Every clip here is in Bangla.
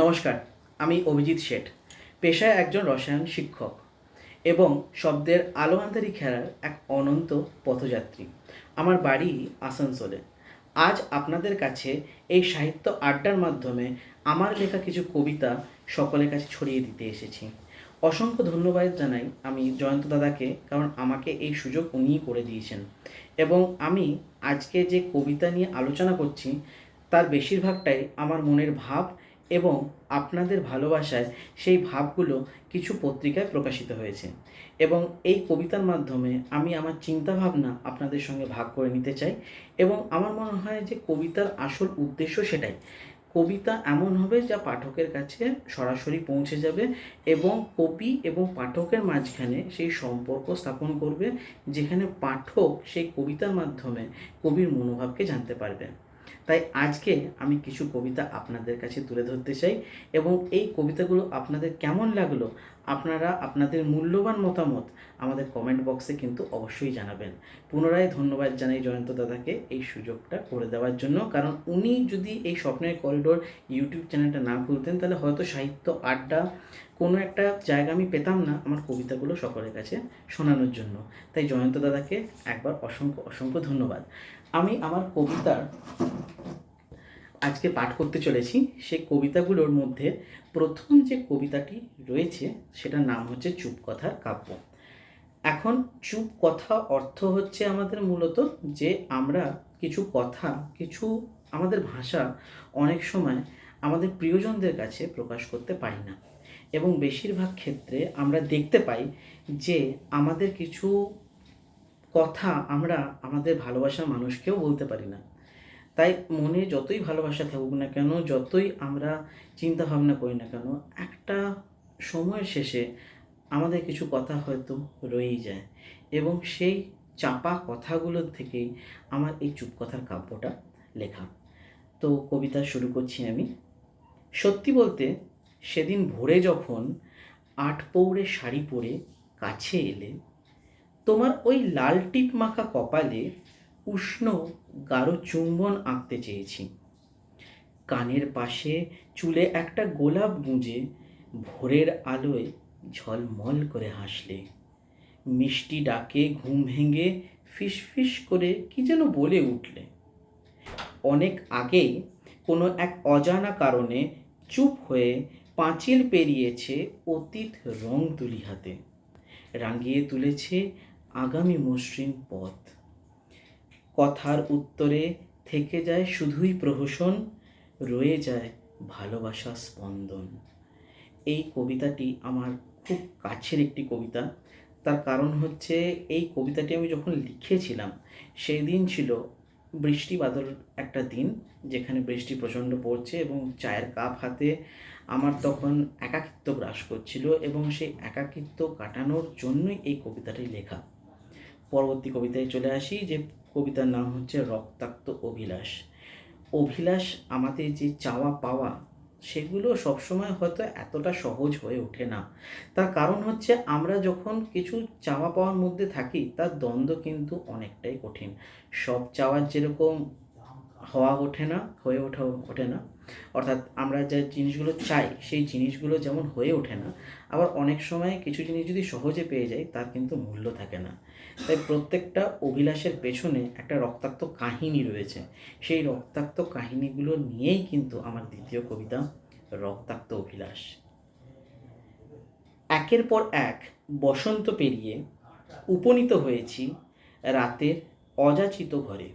নমস্কার, আমি অভিজিৎ শেঠ। পেশায় একজন রসায়ন শিক্ষক এবং শব্দের আলো আঁধারি খেলার এক অনন্ত পথযাত্রী। আমার বাড়ি আসানসোলে। আজ আপনাদের কাছে এই সাহিত্য আড্ডার মাধ্যমে আমার লেখা কিছু কবিতা সকলের কাছে ছড়িয়ে দিতে এসেছি। অসংখ্য ধন্যবাদ জানাই আমি জয়ন্ত দাদাকে, কারণ আমাকে এই সুযোগ উনিই করে দিয়েছেন। এবং আমি আজকে যে কবিতা নিয়ে আলোচনা করছি তার বেশিরভাগটাই আমার মনের ভাব এবং আপনাদের ভালোবাসায় সেই ভাবগুলো কিছু পত্রিকায় প্রকাশিত হয়েছে। এবং এই কবিতার মাধ্যমে আমি আমার চিন্তাভাবনা আপনাদের সঙ্গে ভাগ করে নিতে চাই। এবং আমার মনে হয় যে কবিতার আসল উদ্দেশ্য সেটাই। কবিতা এমন হবে যা পাঠকের কাছে সরাসরি পৌঁছে যাবে এবং কবি এবং পাঠকের মাঝখানে সেই সম্পর্ক স্থাপন করবে, যেখানে পাঠক সেই কবিতার মাধ্যমে কবির মনোভাবকে জানতে পারবে। তাই আজকে আমি কিছু কবিতা আপনাদের কাছে তুলে ধরতে চাই এবং এই কবিতাগুলো আপনাদের কেমন লাগলো আপনারা আপনাদের মূল্যবান মতামত আমাদের কমেন্ট বক্সে কিন্তু অবশ্যই জানাবেন। পুনরায় ধন্যবাদ জানাই জয়ন্ত দাদাকে এই সুযোগটা করে দেওয়ার জন্য, কারণ উনি যদি এই স্বপ্নের করিডোর ইউটিউব চ্যানেলটা না খুলতেন তাহলে হয়তো সাহিত্য আড্ডা কোনো একটা জায়গা আমি পেতাম না আমার কবিতাগুলো সকলের কাছে শোনানোর জন্য। তাই জয়ন্ত দাদাকে একবার অসংখ্য অসংখ্য ধন্যবাদ। আমি আমার কবিতার আজকে পাঠ করতে চলেছি। সেই কবিতাগুলোর মধ্যে প্রথম যে কবিতাটি রয়েছে সেটার নাম হচ্ছে চুপ কথার কাব্য। এখন চুপ কথা অর্থ হচ্ছে আমাদের মূলত যে আমরা কিছু কথা, কিছু আমাদের ভাষা অনেক সময় আমাদের প্রিয়জনদের কাছে প্রকাশ করতে পারি না, এবং বেশিরভাগ ক্ষেত্রে আমরা দেখতে পাই যে আমাদের কিছু কথা আমরা আমাদের ভালোবাসার মানুষকেও বলতে পারি না। তাই মনে যতই ভালোবাসা থাকুক না কেন, যতই আমরা চিন্তা ভাবনা করি না কেন, একটা সময়ের শেষে আমাদের কিছু কথা হয়তো রয়েই যায়, এবং সেই চাপা কথাগুলোর থেকেই আমার এই চুপ কথার কাব্যটা লেখা। তো কবিতা শুরু করছি আমি। সত্যি বলতে, সেদিন ভোরে যখন আটপৌরে শাড়ি পরে কাছে এলে, তোমার ওই লাল টিপ মাখা কপালে উষ্ণ গাঢ় চুম্বন আঁকতে চেয়েছি। কানের পাশে চুলে একটা গোলাপ গুঁজে ভোরের আলোয় ঝলমল করে হাসলে। মিষ্টি ডাকে ঘুম ভেঙে ফিসফিস করে কি যেন বলে উঠলে। অনেক আগেই কোনো এক অজানা কারণে চুপ হয়ে পাঁচিল পেরিয়েছে অতীত রং তুলি হাতে, রাঙিয়ে তুলেছে আগামী মসৃণ পথ। কথার উত্তরে থেকে যায় শুধুই প্রহসন, রয়ে যায় ভালোবাসা স্পন্দন। এই কবিতাটি আমার খুব কাছের একটি কবিতা। তার কারণ হচ্ছে এই কবিতাটি আমি যখন লিখেছিলাম সেই দিন ছিল বৃষ্টি বাদল একটা দিন, যেখানে বৃষ্টি প্রচণ্ড পড়ছে এবং চায়ের কাপ হাতে আমার তখন একাকিত্ব গ্রাস করছিল, এবং সেই একাকিত্ব কাটানোর জন্যই এই কবিতাটি লেখা। পরবর্তী কবিতায় চলে আসি, যে কবিতার নাম হচ্ছে রক্তাক্ত অভিলাষ। অভিলাষ, আমাদের যে চাওয়া পাওয়া, সেগুলো সবসময় হয়তো এতটা সহজ হয়ে ওঠে না। তার কারণ হচ্ছে আমরা যখন কিছু চাওয়া পাওয়ার মধ্যে থাকি তার দ্বন্দ্ব কিন্তু অনেকটাই কঠিন। সব চাওয়ার যেরকম হয়ে ওঠে না, অর্থাৎ আমরা যে জিনিসগুলো চাই সেই জিনিসগুলো যেমন হয়ে ওঠে না, আবার অনেক সময় কিছু জিনিস যদি সহজে পেয়ে যাই তার কিন্তু মূল্য থাকে না। তাই প্রত্যেকটা অভিলাষের পেছনে একটা রক্তাক্ত কাহিনী রয়েছে। সেই রক্তাক্ত কাহিনীগুলো নিয়েই কিন্তু আমার দ্বিতীয় কবিতা রক্তাক্ত অভিলাষ। একের পর এক বসন্ত পেরিয়ে উপনীত হয়েছি রাতের অযাচিত ঘরে।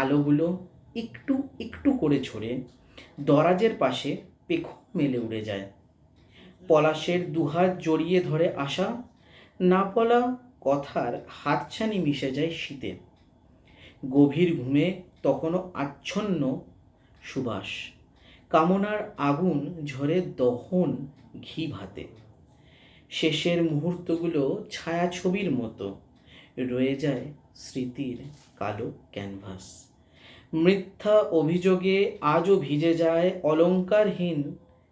আলোগুলো একটু একটু করে ঝরে দরাজের পাশে পেখম মেলে উড়ে যায়। পলাশের দুহাত জড়িয়ে ধরে আসা না বলা কথার হাতছানি মিশে যায় শীতে। গভীর ঘুমে তখনও আচ্ছন্ন সুবাস, কামনার আগুন ঝরে দহন ঘি ভাতে। শেষের মুহূর্তগুলো ছায়াছবির মতো রয়ে যায় স্মৃতির কালো ক্যানভাস। মিথ্যা অভিযোগে আজও ভিজে যায় অলংকারহীন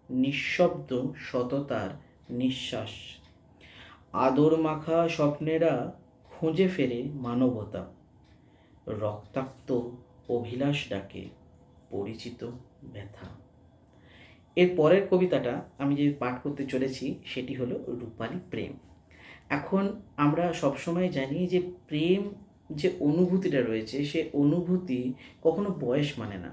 নিঃশব্দ সততার নিঃশ্বাস। আদর মাখা স্বপ্নেরা খুঁজে ফেরে মানবতা। রক্তাক্ত অভিলাষ ডাকে পরিচিত ব্যথা। এর পরের কবিতাটা আমি যে পাঠ করতে চলেছি সেটি হলো রূপালী প্রেম। এখন আমরা সবসময় জানি যে প্রেম যে অনুভূতিটা রয়েছে সে অনুভূতি কখনো বয়স মানে না।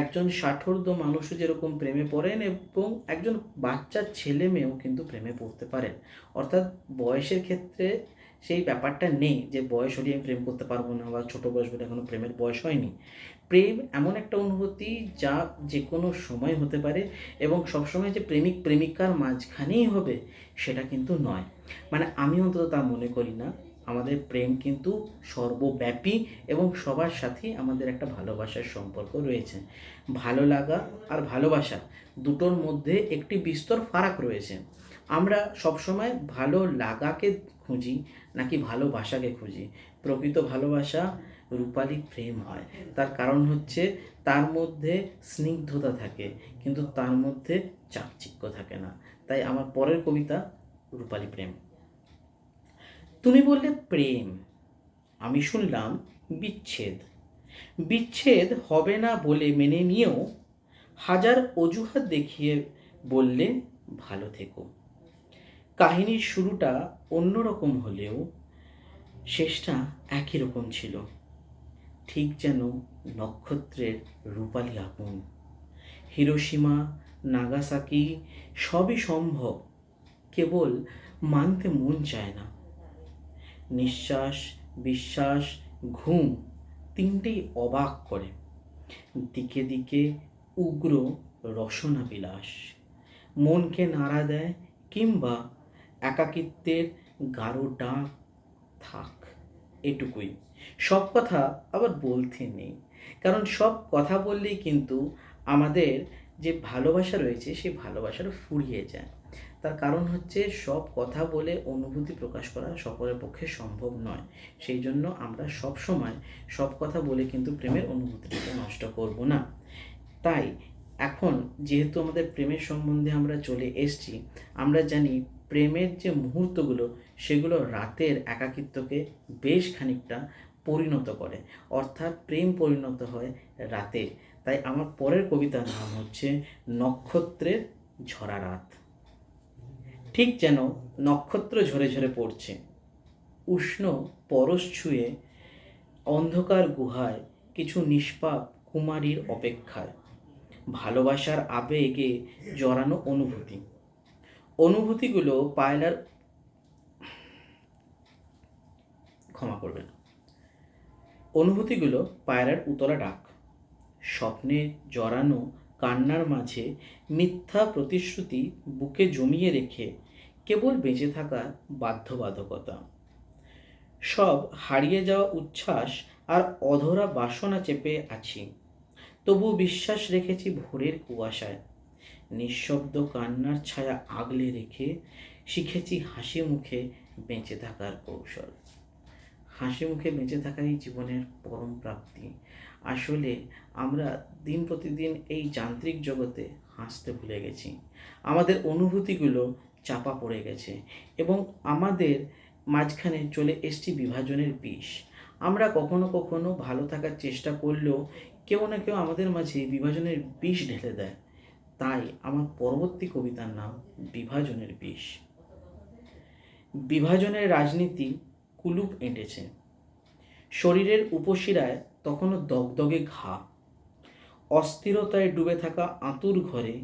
একজন ষাটোর্ধ্ব মানুষও যেরকম প্রেমে পড়েন এবং একজন বাচ্চা ছেলে মেয়েও কিন্তু প্রেমে পড়তে পারেন। অর্থাৎ বয়সের ক্ষেত্রে সেই ব্যাপারটা নেই যে বয়স হলে আমি প্রেম করতে পারবো না বা ছোটো বয়স বলে এখনও প্রেমের বয়স হয়নি। প্রেম এমন একটা অনুভূতি যা যে কোনো সময় হতে পারে এবং সবসময় যে প্রেমিক প্রেমিকার মাঝখানেই হবে সেটা কিন্তু নয়। মানে আমি অন্তত তা মনে করি না। আমাদের প্রেম কিন্তু সর্বব্যাপী এবং সবার সাথেই আমাদের একটা ভালোবাসার সম্পর্ক রয়েছে। ভালো লাগা আর ভালোবাসা দুটোর মধ্যে একটি বিস্তর ফারাক রয়েছে। আমরা সবসময় ভালো লাগাকে খুঁজি নাকি ভালোবাসাকে খুঁজি। প্রকৃত ভালোবাসা রূপালী প্রেম হয়। তার কারণ হচ্ছে তার মধ্যে স্নিগ্ধতা থাকে কিন্তু তার মধ্যে চাকচিক্য থাকে না। তাই আমার পরের কবিতা রূপালী প্রেম। তুমি বললে প্রেম, আমি শুনলাম বিচ্ছেদ। বিচ্ছেদ হবে না বলে মেনে নিয়েও হাজার অজুহাত দেখিয়ে বললে ভালো থেকো। কাহিনীর শুরুটা অন্যরকম হলেও শেষটা একই রকম ছিল, ঠিক যেন নক্ষত্রের রূপালী আগুন। হিরোশিমা, নাগাসাকি সবই সম্ভব, কেবল মানতে মন চায় না। নিঃশ্বাস, বিশ্বাস, ঘুম তিনটেই অবাক করে। দিকে দিকে উগ্র রসনা বিলাস মনকে নাড়া দেয়, কিংবা একাকিত্বের গাঢ় ডাক থাক, এটুকুই। সব কথা আবার বলতে নেই, কারণ সব কথা বললেই কিন্তু আমাদের যে ভালোবাসা রয়েছে সেই ভালোবাসাটা ফুরিয়ে যায়। তার কারণ হচ্ছে সব কথা বলে অনুভূতি প্রকাশ করা সকলের পক্ষে সম্ভব নয়। সেই জন্য আমরা সব সময় সব কথা বলে কিন্তু প্রেমের অনুভূতিটাকে নষ্ট করব না। তাই এখন যেহেতু আমাদের প্রেমের সম্বন্ধে আমরা চলে এসেছি, আমরা জানি প্রেমের যে মুহূর্তগুলো সেগুলো রাতের একাকিত্বকে বেশ খানিকটা পরিণত করে, অর্থাৎ প্রেম পরিণত হয় রাতে। তাই আমার পরের কবিতার নাম হচ্ছে নক্ষত্রের ঝরা রাত। ঠিক যেন নক্ষত্র ঝরে ঝরে পড়ছে, উষ্ণ পরশ ছুঁয়ে অন্ধকার গুহায় কিছু নিষ্পাপ কুমারীর অপেক্ষায়। ভালোবাসার আবেগে জড়ানো অনুভূতিগুলো পায়লার ক্ষমা করবেন অনুভূতিগুলো পায়রার উতলা ডাক, স্বপ্নে জড়ানো কান্নার মাঝে মিথ্যা প্রতিশ্রুতি বুকে জমিয়ে রেখে কেবল বেঁচে থাকার বাধ্যবাধকতা। সব হারিয়ে যাওয়া উচ্ছ্বাস আর অধরা বাসনা চেপে আছি, তবু বিশ্বাস রেখেছি ভোরের কুয়াশায়। নিঃশব্দ কান্নার ছায়া আগলে রেখে শিখেছি হাসি মুখে বেঁচে থাকার কৌশল। হাসি মুখে বেঁচে থাকাই জীবনের পরম প্রাপ্তি। আসলে আমরা দিন প্রতিদিন এই যান্ত্রিক জগতে হাসতে ভুলে গেছি। আমাদের অনুভূতিগুলো চাপা পড়ে গেছে এবং আমাদের মাঝখানে চলে এসেছি বিভাজনের বিষ। আমরা কখনো কখনো ভালো থাকার চেষ্টা করলেও কেউ না কেউ আমাদের মাঝে বিভাজনের বিষ ঢেলে দেয়। তাই আমার পরবর্তী কবিতার নাম বিভাজনের বিষ। বিভাজনের রাজনীতি কুলুপ এঁটেছে, শরীরের উপশিরায় তখনও দগদগে ঘা। অস্থিরতায় ডুবে থাকা আঁতুর ঘরে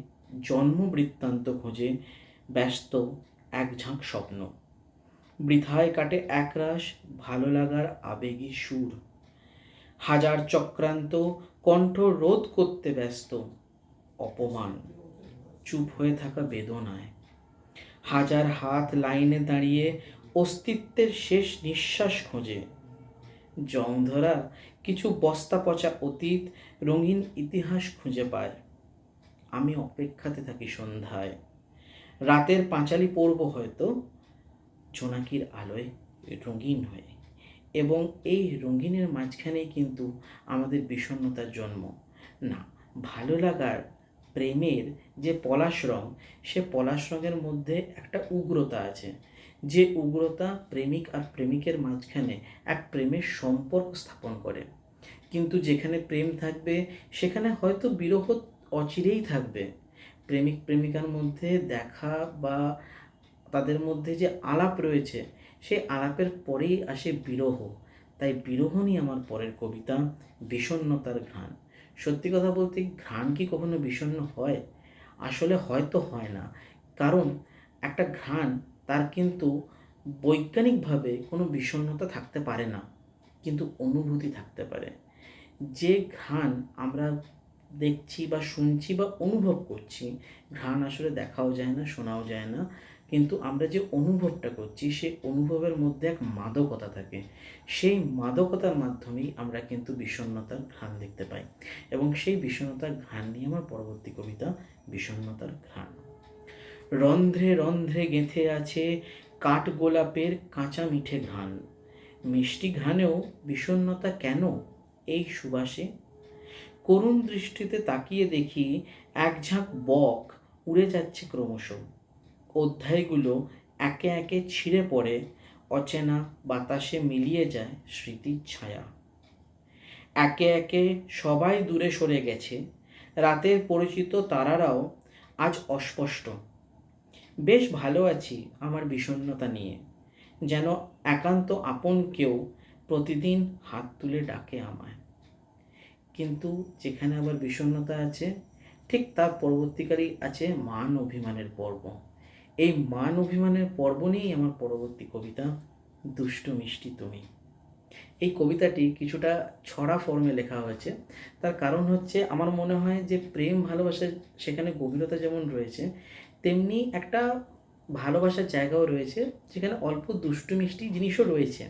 জন্ম বৃত্তান্ত খোঁজে ব্যস্ত এক ঝাঁক স্বপ্ন। বৃথায় কাটে একরাশ ভালো লাগার আবেগী সুর। হাজার চক্রান্ত কণ্ঠ রোধ করতে ব্যস্ত অপমান, চুপ হয়ে থাকা বেদনায়। হাজার হাত লাইনে দাঁড়িয়ে অস্তিত্বের শেষ নিঃশ্বাস খোঁজে। জং ধরা কিছু বস্তা পচা অতীত রঙিন ইতিহাস খুঁজে পায়। আমি অপেক্ষাতে থাকি সন্ধ্যায়, রাতের পাঁচালি পড়ব হয়তো জোনাকির আলোয় রঙিন হয়ে। এবং এই রঙিনের মাঝখানেই কিন্তু আমাদের বিষণ্ণতার জন্ম। না, ভালো লাগার প্রেমের যে পলাশ রং, সে পলাশ রঙের মধ্যে একটা উগ্রতা আছে, যে উগ্রতা প্রেমিক আর প্রেমিকের মাঝখানে এক প্রেমের সম্পর্ক স্থাপন করে। কিন্তু যেখানে প্রেম থাকবে সেখানে হয়তো বিরহ অচিরেই থাকবে। প্রেমিক প্রেমিকার মধ্যে দেখা বা তাদের মধ্যে যে আলাপ রয়েছে, সেই আলাপের পরেই আসে বিরহ। তাই বিরহ নিয়ে আমার পরের কবিতা বিষণ্ণতার ঘ্রাণ। সত্যি কথা বলতে ঘ্রাণ কি কখনো বিষণ্ণ হয়? আসলে হয়তো হয় না, কারণ একটা ঘ্রাণ তার কিন্তু বৈজ্ঞানিকভাবে কোনো বিষণ্ণতা থাকতে পারে না, কিন্তু অনুভূতি থাকতে পারে। যে ঘ্রাণ আমরা দেখছি বা শুনছি বা অনুভব করছি, ঘ্রাণ আসলে দেখাও যায় না, শোনাও যায় না, কিন্তু আমরা যে অনুভবটা করছি সেই অনুভবের মধ্যে এক মাদকতা থাকে। সেই মাদকতার মাধ্যমেই আমরা কিন্তু বিষণ্ণতার ঘ্রাণ দেখতে পাই, এবং সেই বিষণ্ণতার ঘ্রাণ নিয়ে আমার পরবর্তী কবিতা বিষণ্ণতার ঘ্রাণ। রন্ধ্রে রন্ধ্রে গেঁথে আছে কাঠগোলাপের কাঁচা মিঠে ঘ্রাণ, মিষ্টি ঘ্রাণেও বিষণ্ণতা কেন এই সুবাসে? করুণ দৃষ্টিতে তাকিয়ে দেখি এক ঝাঁক বক উড়ে যাচ্ছে ক্রমশ, অধ্যায়গুলো একে একে ছিঁড়ে পড়ে, অচেনা বাতাসে মিলিয়ে যায় স্মৃতির ছায়া। একে একে সবাই দূরে সরে গেছে, রাতের পরিচিত তারারাও আজ অস্পষ্ট। বেশ ভালো আছি আমার বিষণ্ণতা নিয়ে, যেন একান্ত আপন কেউ প্রতিদিন হাত তুলে ডাকে আমায়। কিন্তু যেখানে আবার বিষণ্ণতা আছে, ঠিক তার পরবর্তীকালেই আছে মান অভিমানের পর্ব। এই মান অভিমানের পর্ব নিয়েই আমার পরবর্তী কবিতা দুষ্টু মিষ্টি তুমি। এই কবিতাটি কিছুটা ছড়া ফর্মে লেখা হয়েছে। তার কারণ হচ্ছে, আমার মনে হয় যে প্রেম ভালোবাসা সেখানে গভীরতা যেমন রয়েছে, তেমনি একটা ভালোবাসার জায়গাও রয়েছে যেখানে অল্প দুষ্টু মিষ্টি জিনিসও রয়েছে।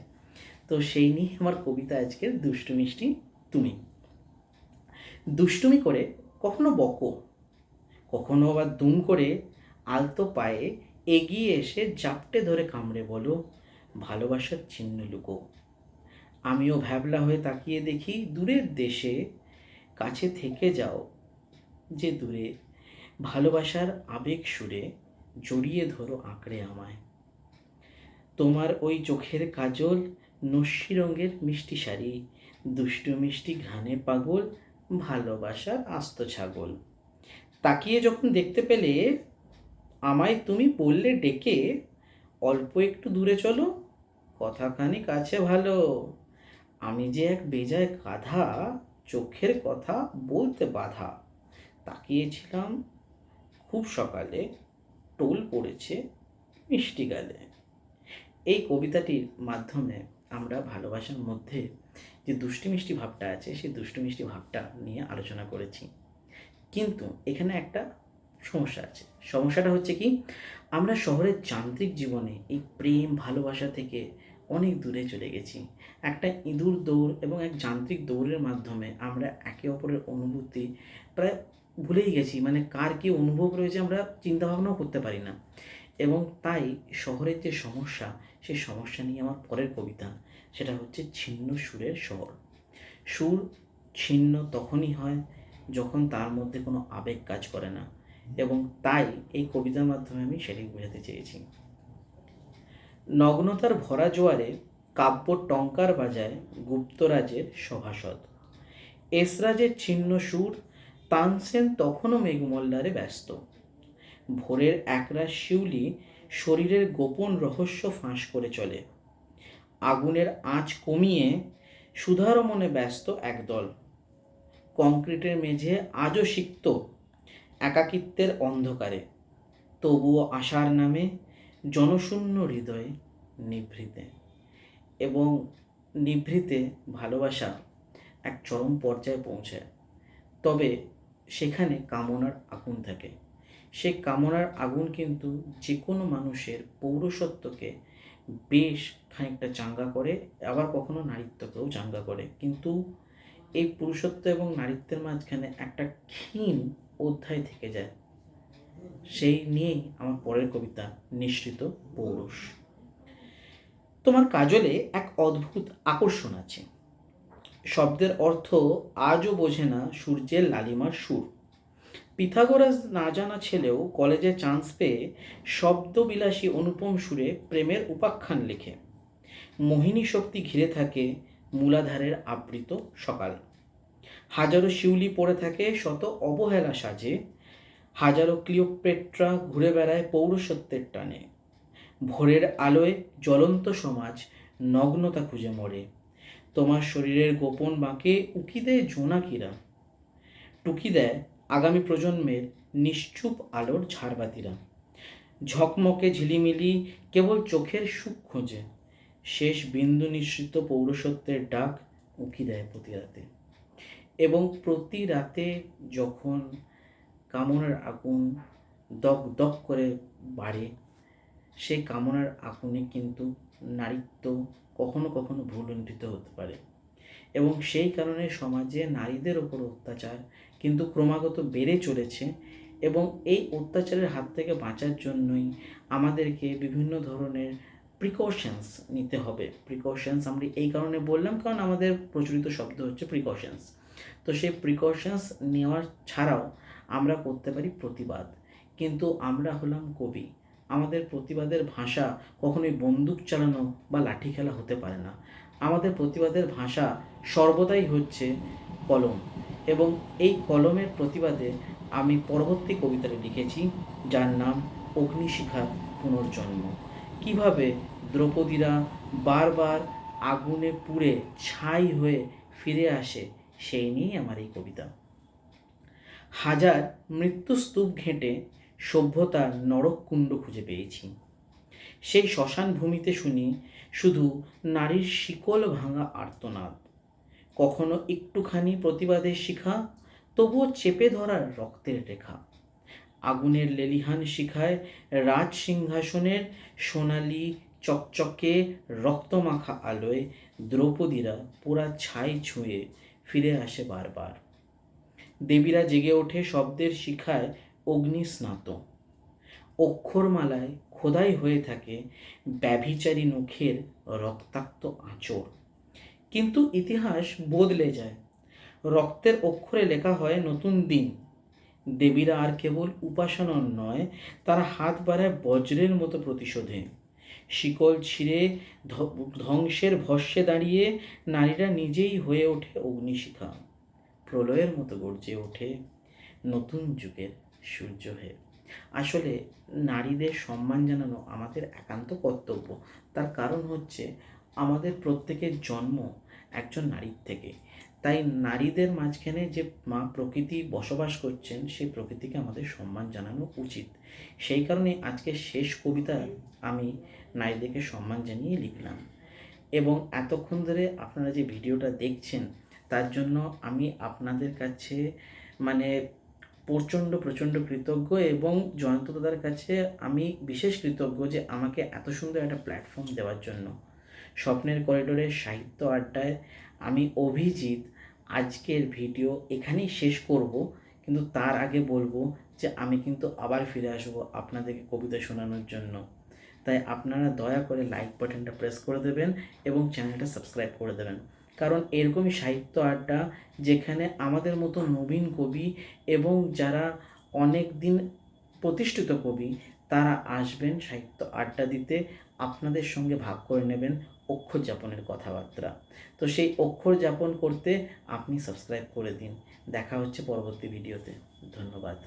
তো সেই নিয়ে আমার কবিতা আজকের দুষ্টু মিষ্টি তুমি। দুষ্টুমি করে কখনো বকো, কখনো আবার দুম করে আলতো পায়ে এগিয়ে এসে জাপটে ধরে কামড়ে বলো ভালোবাসার চিহ্ন লুকো। আমিও ভ্যাবলা হয়ে তাকিয়ে দেখি দূরের দেশে, কাছে থেকে যাও যে দূরে, ভালোবাসার আবেগ সুরে জড়িয়ে ধরো আঁকড়ে আমায়। তোমার ওই চোখের কাজল, নস্যি রঙের মিষ্টি শাড়ি, দুষ্টু মিষ্টি ঘ্রাণে পাগল, ভালোবাসার আস্ত ছাগল। তাকিয়ে যখন দেখতে পেলে আমায়, তুমি বললে ডেকে অল্প একটু দূরে চলো, কথাখানি কাছে ভালো। আমি যে এক বেজায় গাধা, চোখের কথা বলতে বাধা। তাকিয়েছিলাম খুব সকালে, টোল পড়েছে মিষ্টি গালে। এই কবিতাটির মাধ্যমে আমরা ভালোবাসার মধ্যে যে দুষ্টু মিষ্টি ভাবটা আছে, সেই দুষ্টু মিষ্টি ভাবটা নিয়ে আলোচনা করেছি। কিন্তু এখানে একটা সমস্যা আছে। সমস্যাটা হচ্ছে কি, আমরা শহরের যান্ত্রিক জীবনে এই প্রেম ভালোবাসা থেকে অনেক দূরে চলে গেছি। একটা ইঁদুর দৌড় এবং এক যান্ত্রিক দৌড়ের মাধ্যমে আমরা একে অপরের অনুভূতি প্রায় ভুলেই গেছি। মানে কার কী অনুভব রয়েছে আমরা চিন্তাভাবনাও করতে পারি না। এবং তাই শহরের যে সমস্যা, সেই সমস্যা নিয়ে আমার পরের কবিতা, সেটা হচ্ছে ছিন্ন সুরের শহর। সুর ছিন্ন তখনই হয় যখন তার মধ্যে কোনো আবেগ কাজ করে না, এবং তাই এই কবিতার মাধ্যমে আমি সেটাই বোঝাতে চেয়েছি। নগ্নতার ভরা জোয়ারে কাব্য টঙ্কার বাজায় গুপ্তরাজের সভাসদ, এসরাজের ছিন্ন সুর, তানসেন তখনও মেঘমল্লারে ব্যস্ত। ভোরের একরাশ শিউলি শরীরের গোপন রহস্য ফাঁস করে চলে, আগুনের আঁচ কমিয়ে সুধারমনে ব্যস্ত একদল। কংক্রিটের মেঝে আজও সিক্ত একাকিত্বের অন্ধকারে, তবুও আশার নামে জনশূন্য হৃদয়ে নিভৃতে। এবং নিভৃতে ভালোবাসা এক চরম পর্যায়ে পৌঁছায়, তবে সেখানে কামনার আগুন থাকে। সেই কামনার আগুন কিন্তু যে কোনো মানুষের পৌরসত্বকে বেশ খানিকটা চাঙ্গা করে, আবার কখনো নারীত্বকেও চাঙ্গা করে। কিন্তু এই পুরুষত্ব এবং নারীত্বের মাঝখানে একটা ক্ষীণ অধ্যায় থেকে যায়। সেই নিয়েই আমার পরের কবিতা নিঃসৃত পৌরুষ। তোমার কাজলে এক অদ্ভুত আকর্ষণ আছে, শব্দের অর্থ আজও বোঝে না সূর্যের লালিমার সুর। পিথাগোরাস না জানা ছেলেও কলেজে চান্স পেয়ে শব্দবিলাসী অনুপম সুরে প্রেমের উপাখ্যান লেখে। মোহিনী শক্তি ঘিরে থাকে মূলাধারের আবৃত সকাল, হাজারো শিউলি পড়ে থাকে শত অবহেলা সাজে, হাজারো ক্লিওপেট্রা ঘুরে বেড়ায় পৌরসত্বের টানে, ভোরের আলোয় জ্বলন্ত সমাজ নগ্নতা খুঁজে মরে। তোমার শরীরের গোপন বাঁকে উকি দেয় জোনাকিরা, টুকি দেয় আগামী প্রজন্মের নিশ্চুপ আলোর ঝাড়বাতিরা। ঝকমকে ঝিলিমিলি কেবল চোখের সুখ খোঁজে, শেষ বিন্দু নিঃসৃত পৌরসত্বের ডাক উকি দেয় প্রতি রাতে। এবং প্রতি রাতে যখন কামনার আগুন দগ দগ করে বাড়ে, সেই কামনার আগুনে কিন্তু নারীত্ব কখনো কখনো ভুলুণ্ঠিত হতে পারে, এবং সেই কারণে সমাজে নারীদের ওপর অত্যাচার কিন্তু ক্রমাগত বেড়ে চলেছে। এবং এই অত্যাচারের হাত থেকে বাঁচার জন্যই আমাদেরকে বিভিন্ন ধরনের প্রিকশনস নিতে হবে। প্রিকশনস আমরা এই কারণে বললাম কারণ আমাদের প্রচলিত শব্দ হচ্ছে প্রিকশনস। তো সেই প্রিকশনস নেওয়ার ছাড়াও আমরা করতে পারি প্রতিবাদ। কিন্তু আমরা হলাম কবি, আমাদের প্রতিবাদের ভাষা কখনোই বন্দুক চালানো বা লাঠি খেলা হতে পারে না। আমাদের প্রতিবাদের ভাষা সর্বদাই হচ্ছে কলম, এবং এই কলমের প্রতিবাদে আমি পরবর্তী কবিতাটি লিখেছি যার নাম অগ্নিশিখার পুনর্জন্ম। কিভাবে দ্রৌপদীরা বারবার আগুনে পুড়ে ছাই হয়ে ফিরে আসে, সেই নিয়েই আমার এই কবিতা। হাজার মৃত্যুস্তূপ ঘেঁটে সভ্যতার নরককুণ্ড খুঁজে পেয়েছি, সেই শ্মশান ভূমিতে শুনি শুধু নারীর শিকল ভাঙা আর্তনাদ। কখনো একটুখানি প্রতিবাদের শিখা, তবুও চেপে ধরার রক্তের রেখা। আগুনের লেলিহান শিখায় রাজ সিংহাসনের সোনালি চকচকে রক্তমাখা আলোয় দ্রৌপদীরা পোড়া ছাই ছুঁয়ে ফিরে আসে বারবার। দেবীরা জেগে ওঠে শব্দের শিখায় অগ্নিস্নাত, অক্ষরমালায় খোদাই হয়ে থাকে ব্যভিচারী নখের রক্তাক্ত আঁচড়। কিন্তু ইতিহাস বদলে যায়, রক্তের অক্ষরে লেখা হয় নতুন দিন। দেবীরা আর কেবল উপাসনার নয়, তারা হাত বাড়ায় বজ্রের মতো প্রতিশোধে। শিকল ছিঁড়ে ধ্বংসের ভস্যে দাঁড়িয়ে নারীরা নিজেই হয়ে ওঠে অগ্নিশিখা, প্রলয়ের মতো গর্জে ওঠে নতুন যুগের সূর্য হয়ে। আসলে নারীদের সম্মান জানানো আমাদের একান্ত কর্তব্য। তার কারণ হচ্ছে আমাদের প্রত্যেকের জন্ম একজন নারীর থেকে। তাই নারীদের মাঝখানে যে মা প্রকৃতি বসবাস করছেন, সেই প্রকৃতিকে আমাদের সম্মান জানানো উচিত। সেই কারণে আজকে শেষ কবিতা আমি নারীদেরকে সম্মান জানিয়ে লিখলাম। এবং এতক্ষণ ধরে আপনারা যে ভিডিওটা দেখছেন তার জন্য আমি আপনাদের কাছে মানে প্রচণ্ড কৃতজ্ঞ, এবং জয়ন্ত দাদার কাছে আমি বিশেষ কৃতজ্ঞ যে আমাকে এত সুন্দর একটা প্ল্যাটফর্ম দেওয়ার জন্য। স্বপ্নের করিডোরের সাহিত্য আড্ডায় আমি অভিজিৎ আজকের ভিডিও এখানেই শেষ করব, কিন্তু তার আগে বলবো যে আমি কিন্তু আবার ফিরে আসবো আপনাদেরকে কবিতা শোনানোর জন্য। তাই আপনারা দয়া করে লাইক বাটনটা প্রেস করে দেবেন এবং চ্যানেলটা সাবস্ক্রাইব করে দেবেন, কারণ এরকমই সাহিত্য আড্ডা যেখানে আমাদের মতো নবীন কবি এবং যারা অনেক দিন প্রতিষ্ঠিত কবি তারা আসবেন সাহিত্য আড্ডা দিতে, আপনাদের সঙ্গে ভাগ করে নেবেন অক্ষর যাপনের কথাবার্তা। তো সেই অক্ষর যাপন করতে আপনি সাবস্ক্রাইব করে দিন। দেখা হচ্ছে পরবর্তী ভিডিওতে। ধন্যবাদ।